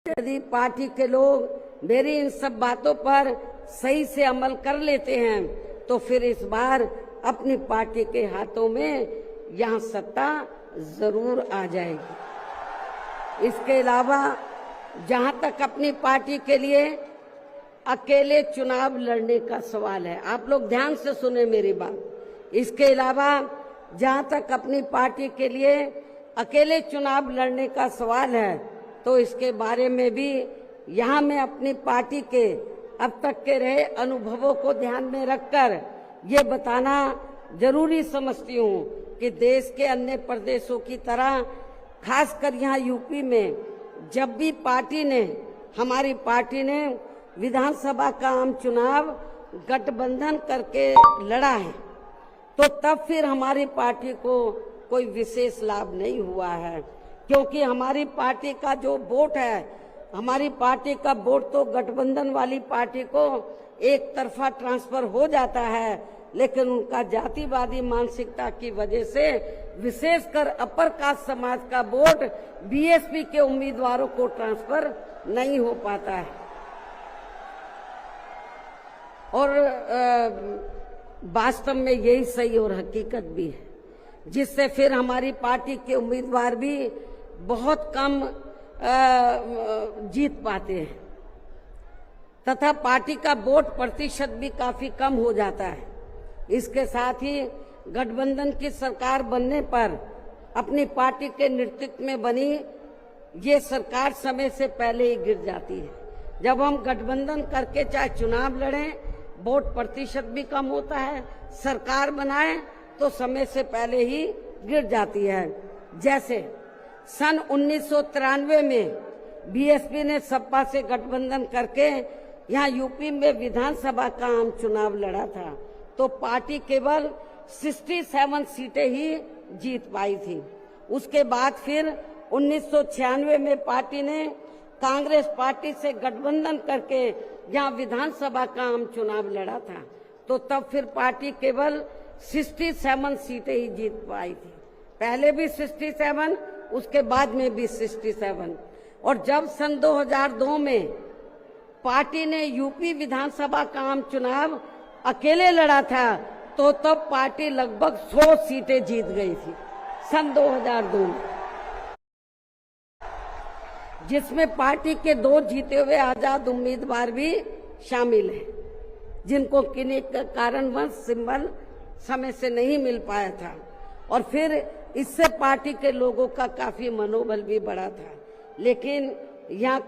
यदि पार्टी के लोग मेरी इन सब बातों पर सही से अमल कर लेते हैं तो फिर इस बार अपनी पार्टी के हाथों में यहाँ सत्ता जरूर आ जाएगी। इसके अलावा जहाँ तक अपनी पार्टी के लिए अकेले चुनाव लड़ने का सवाल है, आप लोग ध्यान से सुने मेरी बात। इसके अलावा जहाँ तक अपनी पार्टी के लिए अकेले चुनाव लड़ने का सवाल है तो इसके बारे में भी यहाँ मैं अपनी पार्टी के अब तक के रहे अनुभवों को ध्यान में रखकर ये बताना जरूरी समझती हूँ कि देश के अन्य प्रदेशों की तरह खासकर यहाँ यूपी में जब भी हमारी पार्टी ने विधानसभा का आम चुनाव गठबंधन करके लड़ा है तो तब फिर हमारी पार्टी को कोई विशेष लाभ नहीं हुआ है, क्योंकि हमारी पार्टी का जो वोट है, हमारी पार्टी का वोट तो गठबंधन वाली पार्टी को एक तरफा ट्रांसफर हो जाता है, लेकिन उनका जातिवादी मानसिकता की वजह से विशेषकर अपर कास्ट समाज का वोट बीएसपी के उम्मीदवारों को ट्रांसफर नहीं हो पाता है। और वास्तव में यही सही और हकीकत भी है, जिससे फिर हमारी पार्टी के उम्मीदवार भी बहुत कम जीत पाते हैं तथा पार्टी का वोट प्रतिशत भी काफी कम हो जाता है। इसके साथ ही गठबंधन की सरकार बनने पर अपनी पार्टी के नेतृत्व में बनी ये सरकार समय से पहले ही गिर जाती है। जब हम गठबंधन करके चाहे चुनाव लड़ें, वोट प्रतिशत भी कम होता है, सरकार बनाए तो समय से पहले ही गिर जाती है। जैसे सन 1993 में बीएसपी ने सपा से गठबंधन करके यहाँ यूपी में विधानसभा का आम चुनाव लड़ा था तो पार्टी केवल 67 सीटें ही जीत पाई थी। उसके बाद फिर 1996 में पार्टी ने कांग्रेस पार्टी से गठबंधन करके यहाँ विधानसभा का आम चुनाव लड़ा था तो तब फिर पार्टी केवल 67 सीटें ही जीत पाई थी। पहले भी 67, उसके बाद में भी 67। और जब सन 2002 में पार्टी ने यूपी विधानसभा का आम चुनाव अकेले लड़ा था तो तब पार्टी लगभग 100 सीटें जीत गई थी सन 2002 में, जिसमें पार्टी के 2 जीते हुए आजाद उम्मीदवार भी शामिल हैं, जिनको किन्हीं कारणवश सिंबल समय से नहीं मिल पाया था। और फिर इससे पार्टी के लोगों का काफी मनोबल भी बढ़ा था। लेकिन यहाँ